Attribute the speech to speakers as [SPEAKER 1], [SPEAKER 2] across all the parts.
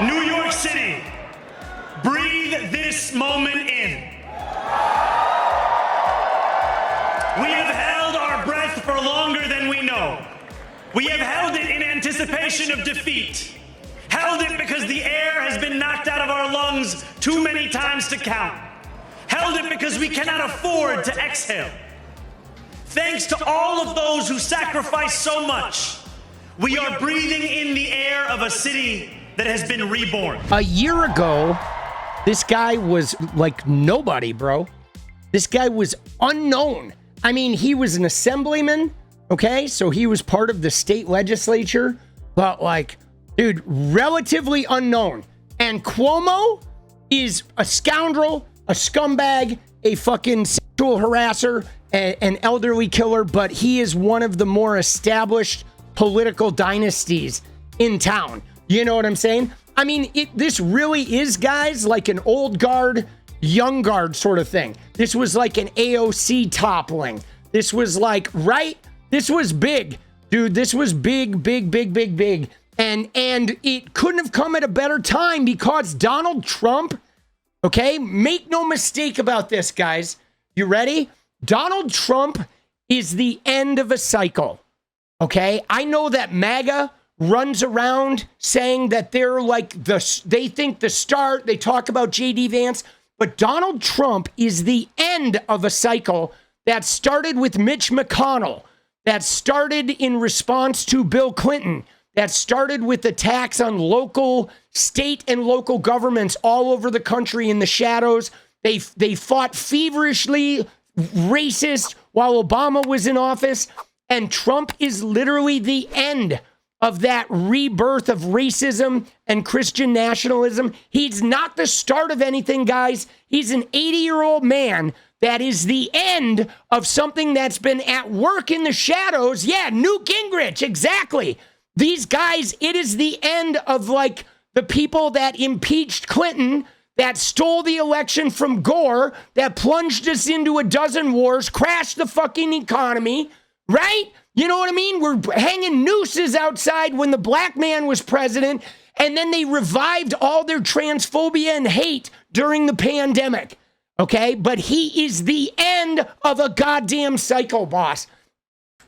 [SPEAKER 1] New York City, breathe this moment in. We have held our breath for longer than we know. We have held it in anticipation of defeat. Held it because the air has been knocked out of our lungs too many times to count. Held it because we cannot afford to exhale. Thanks to all of those who sacrificed so much, we are breathing in the air of a city that has been reborn.
[SPEAKER 2] A year ago, this guy was like nobody, bro. This guy was unknown. I mean, he was an assemblyman, okay? So he was part of the state legislature, but like, dude, relatively unknown. And Cuomo is a scoundrel, a scumbag, a fucking sexual harasser, an elderly killer, but he is one of the more established political dynasties in town. You know what I'm saying? I mean, this really is, guys, like an old guard, young guard sort of thing. This was like an AOC toppling. This was like, right? This was big, dude. This was big, big, big, big, big. And it couldn't have come at a better time because Donald Trump, okay? Make no mistake about this, guys. You ready? Donald Trump is the end of a cycle, okay? I know that Maga runs around saying that they're like they think the start, they talk about JD Vance, but Donald Trump is the end of a cycle that started with Mitch McConnell, that started in response to Bill Clinton, that started with attacks on local, state and local governments all over the country in the shadows. They fought feverishly racist while Obama was in office, and Trump is literally the end of that rebirth of racism and Christian nationalism. He's not the start of anything, guys. He's an 80-year-old man that is the end of something that's been at work in the shadows. Yeah, Newt Gingrich, exactly. These guys, it is the end of like the people that impeached Clinton, that stole the election from Gore, that plunged us into a dozen wars, crashed the fucking economy, right? You know what I mean? We're hanging nooses outside when the black man was president, and then they revived all their transphobia and hate during the pandemic, okay? But he is the end of a goddamn cycle, boss.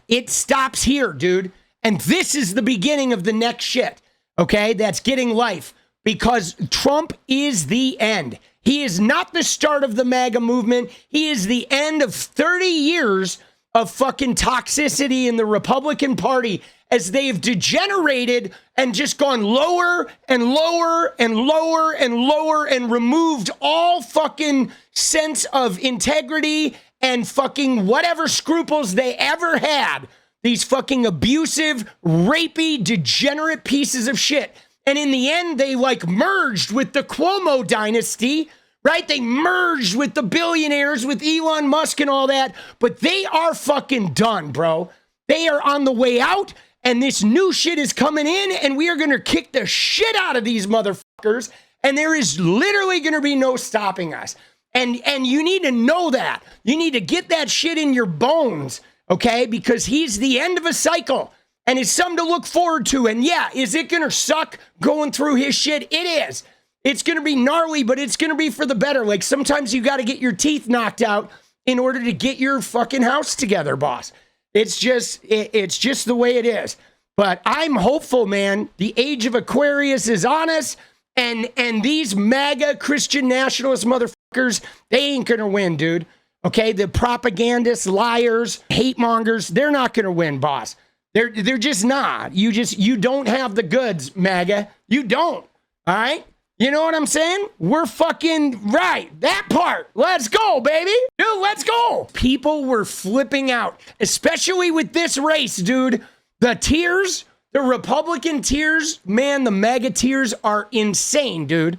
[SPEAKER 2] It stops here, dude. And this is the beginning of the next shit, okay? That's getting life, because Trump is the end. He is not the start of the MAGA movement. He is the end of 30 years of fucking toxicity in the Republican Party as they've degenerated and just gone lower and lower and lower and lower and removed all fucking sense of integrity and fucking whatever scruples they ever had. These fucking abusive, rapey, degenerate pieces of shit. And in the end, they like merged with the Cuomo dynasty, right? They merged with the billionaires, with Elon Musk and all that, but they are fucking done, bro. They are on the way out, and this new shit is coming in, and we are going to kick the shit out of these motherfuckers, and there is literally going to be no stopping us. And you need to know that. You need to get that shit in your bones, okay? Because he's the end of a cycle, and it's something to look forward to. And yeah, is it going to suck going through his shit? It is. It's going to be gnarly, but it's going to be for the better. Like sometimes you got to get your teeth knocked out in order to get your fucking house together, boss. It's just the way it is. But I'm hopeful, man. The age of Aquarius is on us, and these MAGA Christian nationalist motherfuckers, they ain't going to win, dude. Okay, the propagandists, liars, hate mongers, they're not going to win, boss. They're just not. You don't have the goods, MAGA. You don't. All right? You know what I'm saying? We're fucking right. That part. Let's go, baby. Dude, let's go. People were flipping out, especially with this race, dude. The tears, the Republican tears, man, the MAGA tears are insane, dude.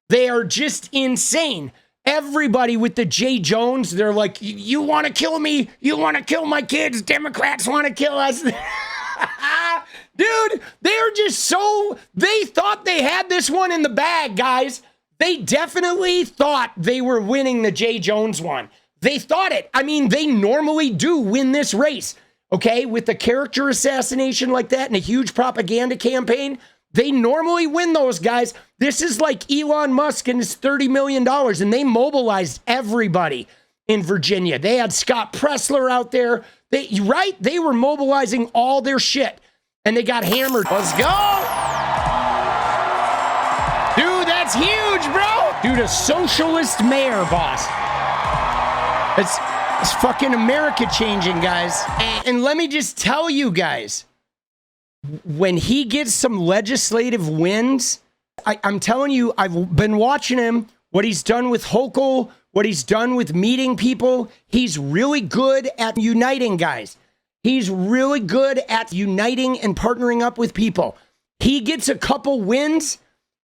[SPEAKER 2] They are just insane. Everybody with the J. Jones, they're like, you want to kill me? You want to kill my kids? Democrats want to kill us. Dude, they're just so, they thought they had this one in the bag, guys. They definitely thought they were winning the J. Jones one. They thought it. I mean, they normally do win this race, okay? With a character assassination like that and a huge propaganda campaign, They normally win those, guys. This is like Elon Musk and his $30 million, and they mobilized everybody in Virginia. They had Scott Pressler out there. They were mobilizing all their shit, and they got hammered. Let's go. Dude, that's huge, bro. Dude, a socialist mayor, boss. It's fucking America changing, guys. And let me just tell you guys, when he gets some legislative wins, I'm telling you, I've been watching him, what he's done with Hochul, what he's done with meeting people. He's really good at uniting, guys. He's really good at uniting and partnering up with people. He gets a couple wins,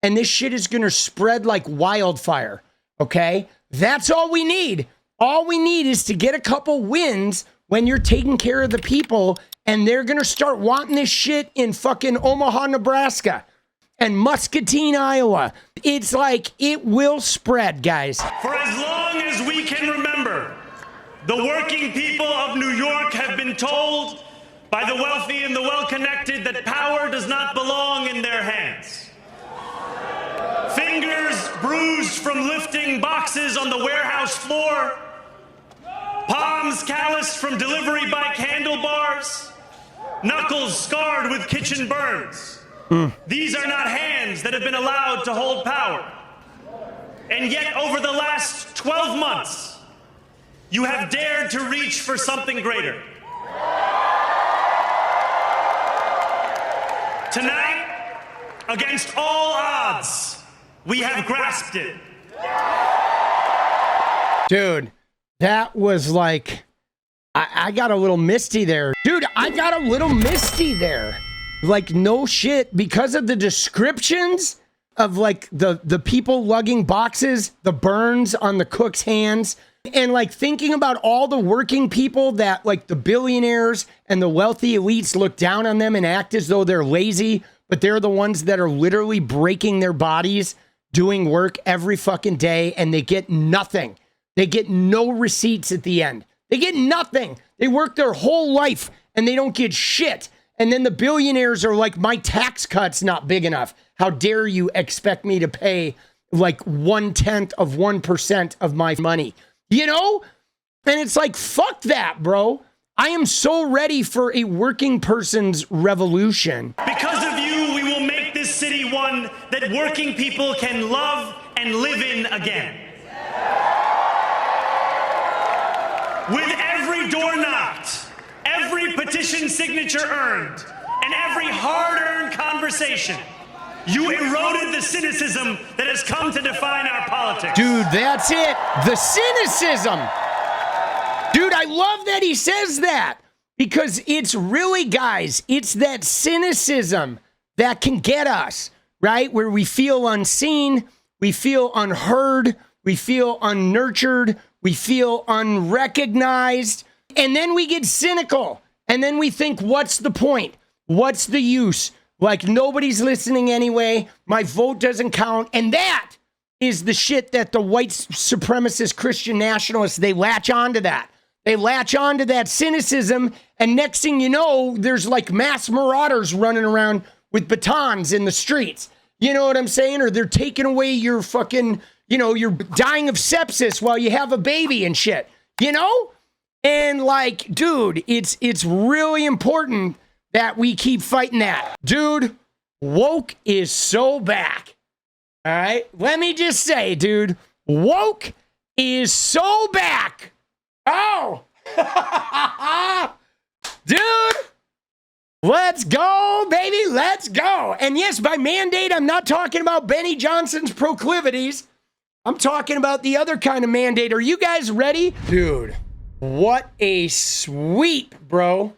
[SPEAKER 2] and this shit is going to spread like wildfire, okay? That's all we need. All we need is to get a couple wins when you're taking care of the people, and they're going to start wanting this shit in fucking Omaha, Nebraska and Muscatine, Iowa. It's like it will spread, guys.
[SPEAKER 1] For as long as we can remember, the working people of New York have been told by the wealthy and the well-connected that power does not belong in their hands. Fingers bruised from lifting boxes on the warehouse floor, palms calloused from delivery bike handlebars, knuckles scarred with kitchen burns. These are not hands that have been allowed to hold power. And yet, over the last 12 months, you have dared to reach for something greater. Tonight, against all odds, we have grasped it.
[SPEAKER 2] Dude, that was like, I got a little misty there. Dude, I got a little misty there. Like, no shit, because of the descriptions of like the people lugging boxes, the burns on the cook's hands, and like thinking about all the working people that like the billionaires and the wealthy elites look down on them and act as though they're lazy, but they're the ones that are literally breaking their bodies, doing work every fucking day, and they get nothing. They get no receipts at the end. They get nothing. They work their whole life and they don't get shit. And then the billionaires are like, my tax cut's not big enough. How dare you expect me to pay like 0.1% of my money? You know? And it's like, fuck that, bro. I am so ready for a working person's revolution.
[SPEAKER 1] Because of you, we will make this city one that working people can love and live in again. With every door knocked, every petition signature earned, and every hard-earned conversation, you eroded the cynicism that has come to define our politics.
[SPEAKER 2] Dude, that's it. The cynicism. Dude, I love that he says that, because it's really, guys, it's that cynicism that can get us, right? Where we feel unseen, we feel unheard, we feel unnurtured, we feel unrecognized, and then we get cynical, and then we think, what's the point? What's the use? Like, nobody's listening anyway. My vote doesn't count. And that is the shit that the white supremacist Christian nationalists, they latch onto that. They latch onto that cynicism, and next thing you know, there's like mass marauders running around with batons in the streets. You know what I'm saying? Or they're taking away your fucking, you know, you're dying of sepsis while you have a baby and shit, you know? And like, dude, it's really important that we keep fighting that. Dude, woke is so back. All right? Let me just say, dude, woke is so back. Oh! Dude! Let's go, baby. Let's go. And yes, by mandate, I'm not talking about Benny Johnson's proclivities. I'm talking about the other kind of mandate. Are you guys ready? Dude, what a sweep, bro.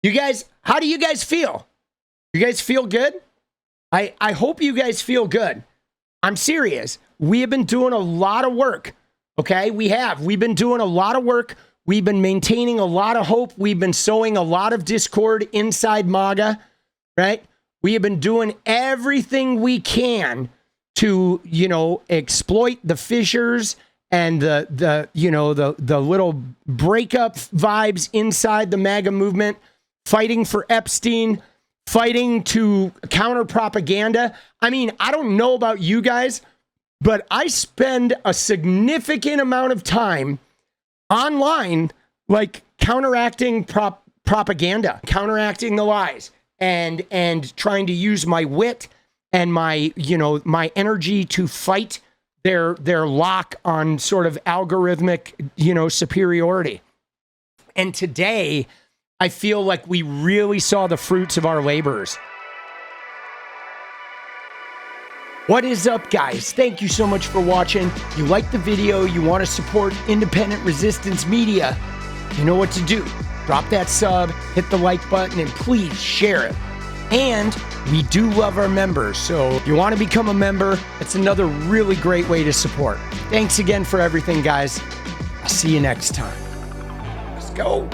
[SPEAKER 2] You guys, how do you guys feel? You guys feel good? I hope you guys feel good. I'm serious. We have been doing a lot of work, okay? We've been doing a lot of work. We've been maintaining a lot of hope. We've been sowing a lot of discord inside Maga, right? We have been doing everything we can to, you know, exploit the fissures and the little breakup vibes inside the MAGA movement, fighting for Epstein, fighting to counter propaganda. I mean, I don't know about you guys, but I spend a significant amount of time online, like counteracting propaganda, counteracting the lies, and trying to use my wit and my, you know, my energy to fight their lock on sort of algorithmic, you know, superiority. And today, I feel like we really saw the fruits of our labors. What is up, guys? Thank you so much for watching. You like the video, you want to support independent resistance media, you know what to do. Drop that sub, hit the like button, and please share it. And we do love our members, so if you want to become a member, it's another really great way to support. Thanks again for everything, guys. I'll see you next time. Let's go.